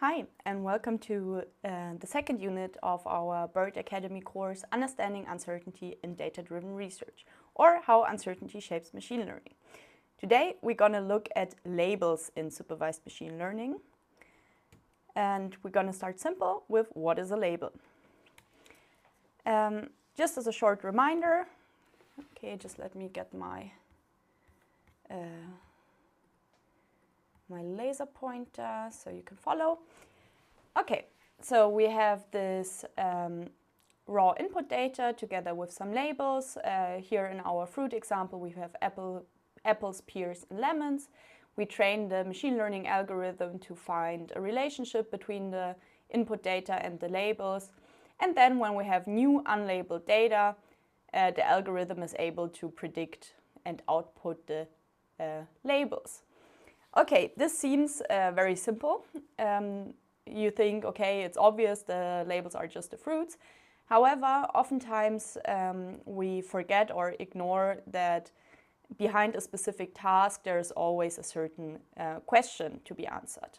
Hi, and welcome to the second unit of our BERD Academy course, Understanding Uncertainty in Data-Driven Research, or How Uncertainty Shapes Machine Learning. Today, we're going to look at labels in supervised machine learning. And we're going to start simple with what is a label. Just as a short reminder, okay, just let me get my laser pointer so you can follow. Okay, so we have this raw input data together with some labels. Here in our fruit example, we have apples, pears, and lemons. We train the machine learning algorithm to find a relationship between the input data and the labels. And then when we have new unlabeled data, the algorithm is able to predict and output the labels. Okay, this seems very simple. You think, okay, it's obvious the labels are just the fruits. However, oftentimes we forget or ignore that behind a specific task there is always a certain question to be answered.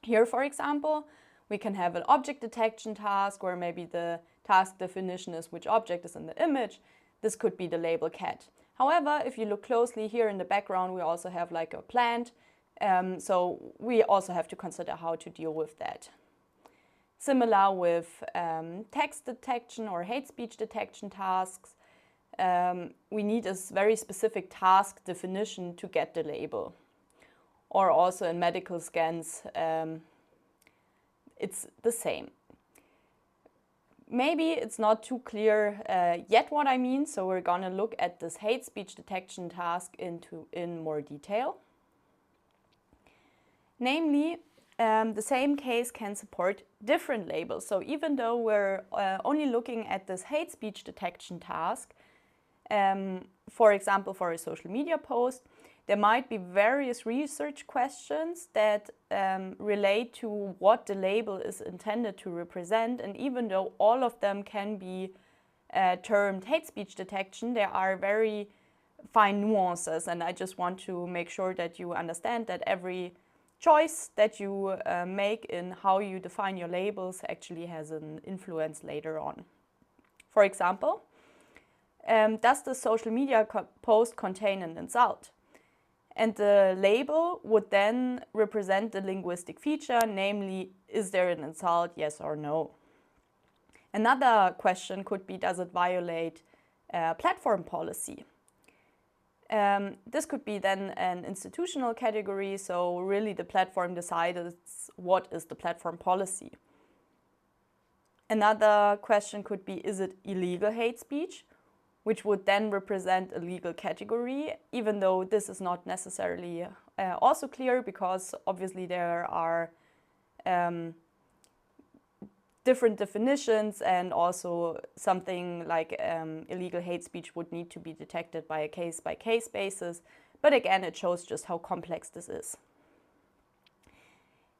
Here, for example, we can have an object detection task where maybe the task definition is which object is in the image. This could be the label cat. However, if you look closely here in the background, we also have like a plant. So we also have to consider how to deal with that. Similar with text detection or hate speech detection tasks. We need a very specific task definition to get the label. Or also in medical scans, it's the same. Maybe it's not too clear yet what I mean, so we're going to look at this hate speech detection task in more detail. Namely, the same case can support different labels. So even though we're only looking at this hate speech detection task, for example, for a social media post, there might be various research questions that relate to what the label is intended to represent. And even though all of them can be termed hate speech detection, there are very fine nuances. And I just want to make sure that you understand that every choice that you make in how you define your labels actually has an influence later on. For example, does the social media post contain an insult? And the label would then represent the linguistic feature, namely, is there an insult, yes or no? Another question could be, does it violate platform policy? This could be then an institutional category, so really the platform decides what is the platform policy. Another question could be, is it illegal hate speech? Which would then represent a legal category, even though this is not necessarily also clear, because obviously there are different definitions, and also something like illegal hate speech would need to be detected by a case-by-case basis. But again, it shows just how complex this is.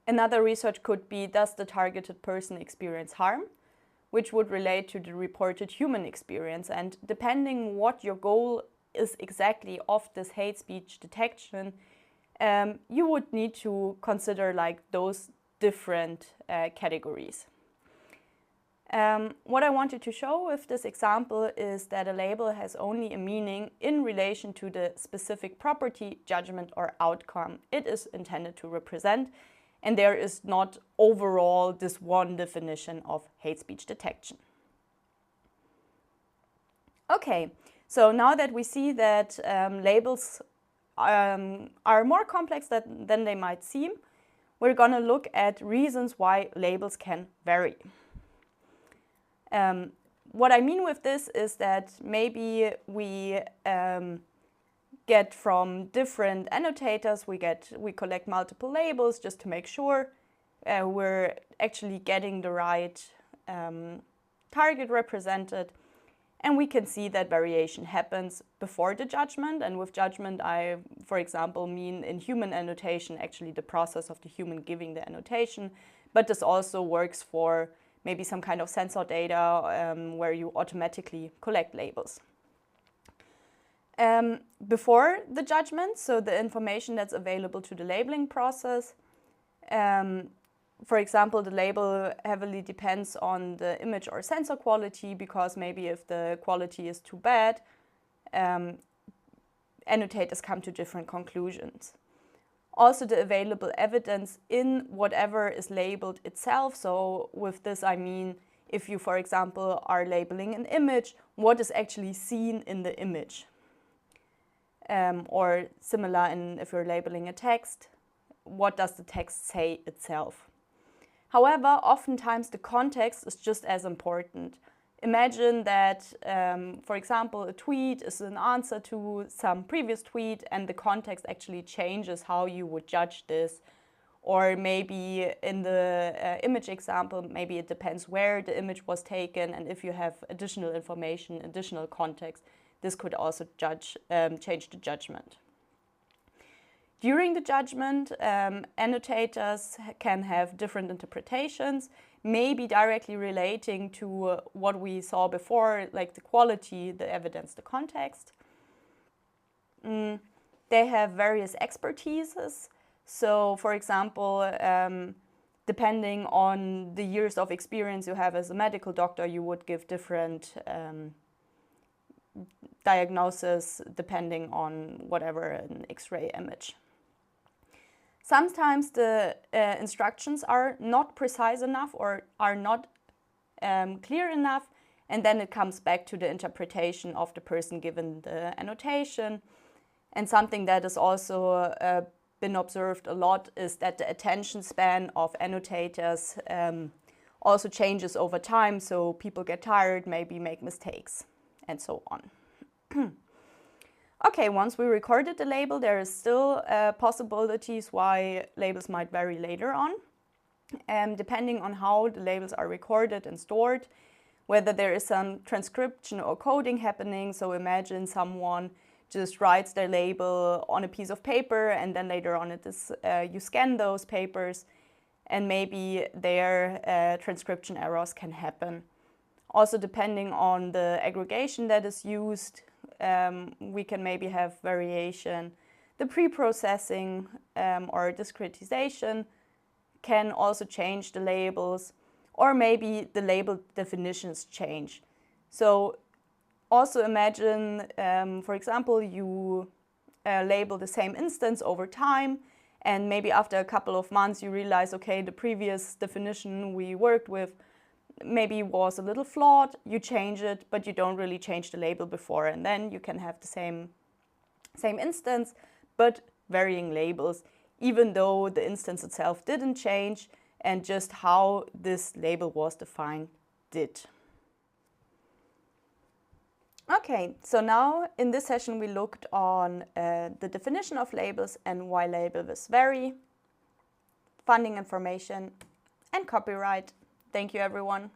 Another research could be, does the targeted person experience harm? Which would relate to the reported human experience. And depending what your goal is exactly of this hate speech detection, you would need to consider like those different categories. What I wanted to show with this example is that a label has only a meaning in relation to the specific property, judgment, or outcome it is intended to represent. And there is not overall this one definition of hate speech detection. Okay, so now that we see that labels are more complex than they might seem, we're going to look at reasons why labels can vary. What I mean with this is that maybe we get from different annotators, we collect multiple labels just to make sure we're actually getting the right target represented. And we can see that variation happens before the judgment. And with judgment, I, for example, mean in human annotation, actually the process of the human giving the annotation. But this also works for maybe some kind of sensor data where you automatically collect labels. Before the judgment, so the information that's available to the labeling process. For example, the label heavily depends on the image or sensor quality, because maybe if the quality is too bad, annotators come to different conclusions. Also, the available evidence in whatever is labeled itself. So with this I mean, if you, for example, are labeling an image, what is actually seen in the image? Or similar if you're labeling a text, what does the text say itself? However, oftentimes the context is just as important. Imagine that, for example, a tweet is an answer to some previous tweet and the context actually changes how you would judge this. Or maybe in the image example, maybe it depends where the image was taken, and if you have additional information, additional context, this could also change the judgment. During the judgment, annotators can have different interpretations, maybe directly relating to what we saw before, like the quality, the evidence, the context. They have various expertises. So, for example, depending on the years of experience you have as a medical doctor, you would give different diagnosis depending on whatever an X-ray image. Sometimes the instructions are not precise enough or are not clear enough, and then it comes back to the interpretation of the person given the annotation. And something that is also been observed a lot is that the attention span of annotators also changes over time, so people get tired, maybe make mistakes, and so on. Okay, once we recorded the label, there is still possibilities why labels might vary later on, depending on how the labels are recorded and stored, whether there is some transcription or coding happening. So imagine someone just writes their label on a piece of paper, and then later on you scan those papers, and maybe their transcription errors can happen. Also, depending on the aggregation that is used, we can maybe have variation. The pre-processing or discretization can also change the labels, or maybe the label definitions change. So also imagine, for example, you label the same instance over time, and maybe after a couple of months you realize, okay, the previous definition we worked with maybe was a little flawed, you change it, but you don't really change the label before, and then you can have the same instance, but varying labels, even though the instance itself didn't change, and just how this label was defined did. Okay, so now in this session we looked on the definition of labels and why labels vary, funding information, and copyright. Thank you, everyone.